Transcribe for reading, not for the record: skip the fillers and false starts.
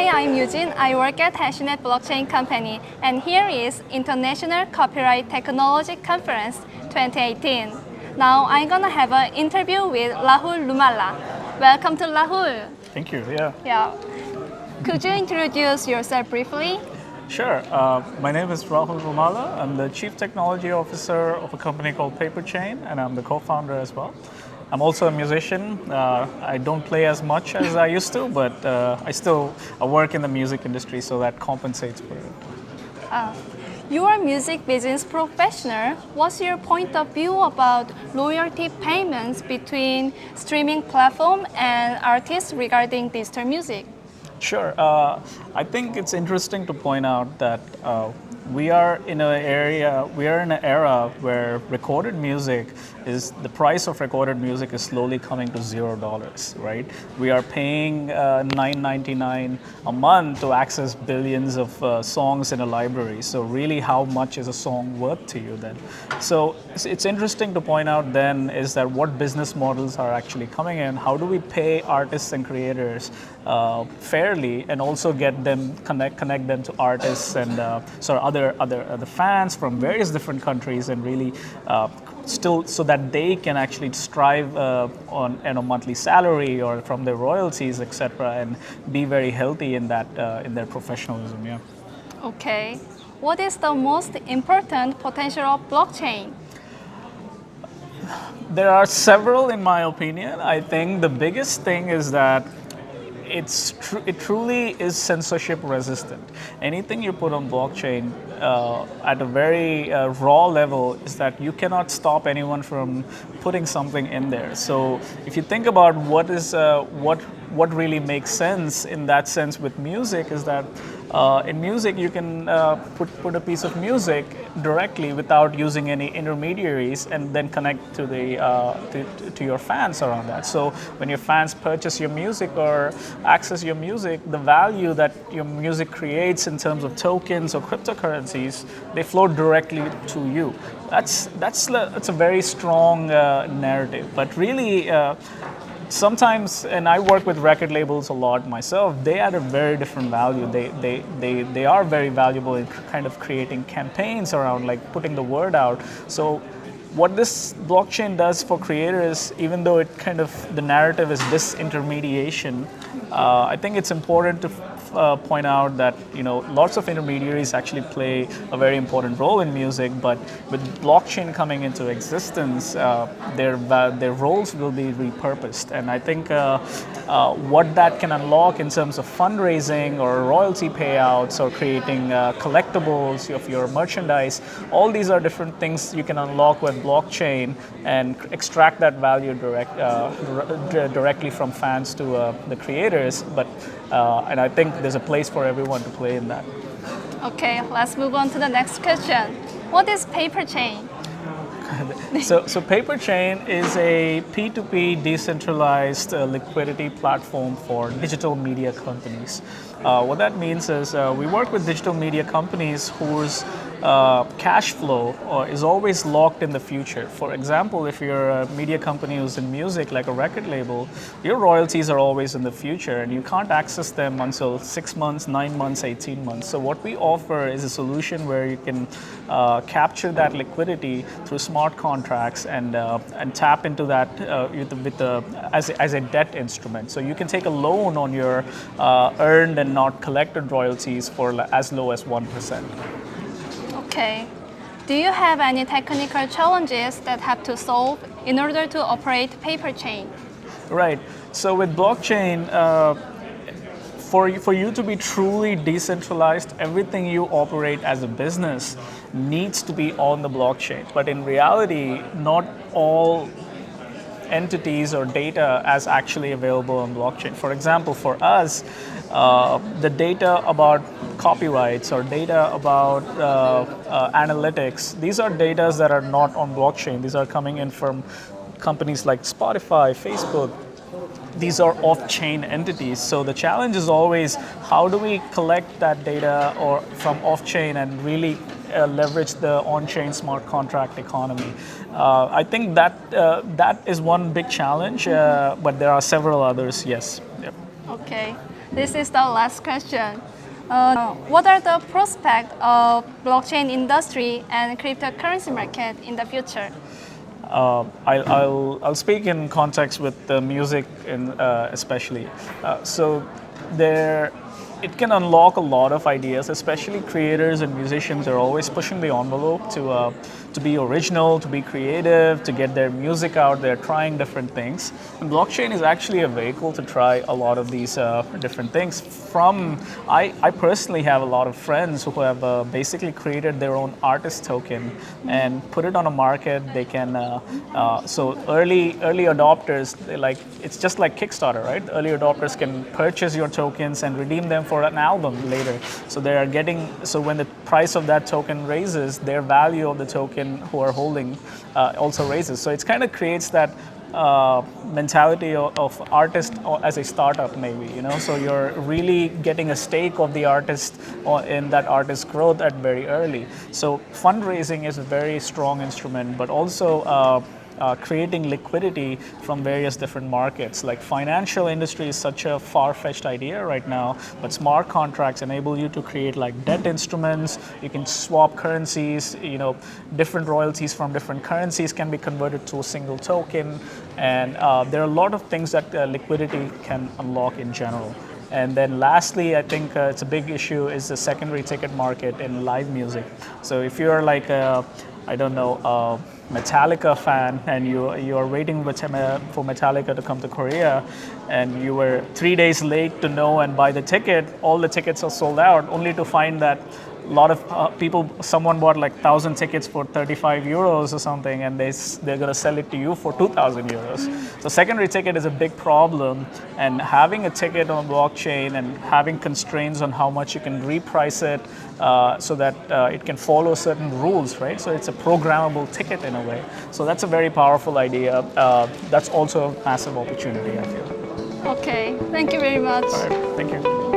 Hi, I'm Eugene. I work at Hashinet Blockchain Company, and here is International Copyright Technology Conference 2018. Now I'm gonna have an interview with Rahul Rumalla. Welcome to Rahul. Thank you. Yeah. Could you introduce yourself briefly? Sure. My name is Rahul Rumalla. I'm the Chief Technology Officer of a company called Peiperchein, and I'm the co-founder as well. I'm also a musician. I don't play as much as I used to, but I work in the music industry, so that compensates for it. You are a music business professional. What's your point of view about royalty payments between streaming platform and artists regarding digital music? Sure. I think it's interesting to point out that we are in an era where recorded music the price of recorded music is slowly coming to $0, right? We are paying $9.99 a month to access billions of songs in a library. So really, how much is a song worth to you then? So it's interesting to point out then is that what business models are actually coming in? How do we pay artists and creators fairly, and also get them connect them to artists and other fans from various different countries, and really still so that they can actually strive on a monthly salary or from their royalties, etc., and be very healthy in that in their professionalism. Yeah. Okay. What is the most important potential of blockchain? There are several, in my opinion. I think the biggest thing is that it truly is censorship resistant. Anything you put on blockchain at a very raw level is that you cannot stop anyone from putting something in there. So if you think about what really makes sense in that sense with music is that in music you can put a piece of music directly without using any intermediaries, and then connect to the to your fans around that. So when your fans purchase your music or access your music, the value that your music creates in terms of tokens or cryptocurrencies, they flow directly to you. That's a very strong narrative, but really. Sometimes, and I work with record labels a lot myself, they add a very different value. They are very valuable in kind of creating campaigns around, like putting the word out. So what this blockchain does for creators, even though it kind of, the narrative is disintermediation, I think it's important to point out that lots of intermediaries actually play a very important role in music, but with blockchain coming into existence, their roles will be repurposed. And I think what that can unlock in terms of fundraising or royalty payouts or creating collectibles of your merchandise, all these are different things you can unlock with blockchain and extract that value directly from fans to the creators. But and I think there's a place for everyone to play in that. Okay, let's move on to the next question. What is Peiperchein? So Peiperchein is a P2P decentralized liquidity platform for digital media companies. What that means is we work with digital media companies whose cash flow is always locked in the future. For example, if you're a media company who's in music, like a record label, your royalties are always in the future, and you can't access them until 6 months, 9 months, 18 months. So what we offer is a solution where you can capture that liquidity through smart contracts and tap into that as a debt instrument. So you can take a loan on your earned and not collected royalties for as low as 1%. Okay. Do you have any technical challenges that have to solve in order to operate Peiperchein? Right. So with blockchain, for you to be truly decentralized, everything you operate as a business needs to be on the blockchain. But in reality, not all entities or data is actually available on blockchain. For example, for us, the data about copyrights or data about analytics, these are data that are not on blockchain. These are coming in from companies like Spotify, Facebook. These are off-chain entities. So the challenge is always, how do we collect that data or from off-chain and really leverage the on-chain smart contract economy? I think that is one big challenge, but there are several others, yes. Yep. Okay, this is the last question. What are the prospects of blockchain industry and cryptocurrency market in the future? I'll speak in context with the music, especially. So there, it can unlock a lot of ideas. Especially creators and musicians are always pushing the envelope to be original, to be creative, to get their music out there, trying different things. And blockchain is actually a vehicle to try a lot of these different things. I personally have a lot of friends who have basically created their own artist token and put it on a market. They can so early adopters, it's just like Kickstarter, right? Early adopters can purchase your tokens and redeem them for an album later. So when the price of that token raises, their value of the token who are holding also raises. So it kind of creates that mentality of artist as a startup, maybe, so you're really getting a stake of the artist in that artist's growth at very early. So fundraising is a very strong instrument, but also creating liquidity from various different markets. Like financial industry is such a far-fetched idea right now, but smart contracts enable you to create like debt instruments. You can swap currencies, different royalties from different currencies can be converted to a single token. And there are a lot of things that liquidity can unlock in general. And then lastly, I think it's a big issue is the secondary ticket market in live music. So if you're like Metallica fan and you are waiting for Metallica to come to Korea and you were 3 days late to know and buy the ticket, all the tickets are sold out, only to find that a lot of someone bought like 1,000 tickets for 35 euros or something, and they're going to sell it to you for 2,000 euros. So secondary ticket is a big problem, and having a ticket on blockchain and having constraints on how much you can reprice it so that it can follow certain rules, right? So it's a programmable ticket in a way. So that's a very powerful idea. That's also a massive opportunity, I feel. Okay, thank you very much. All right, thank you.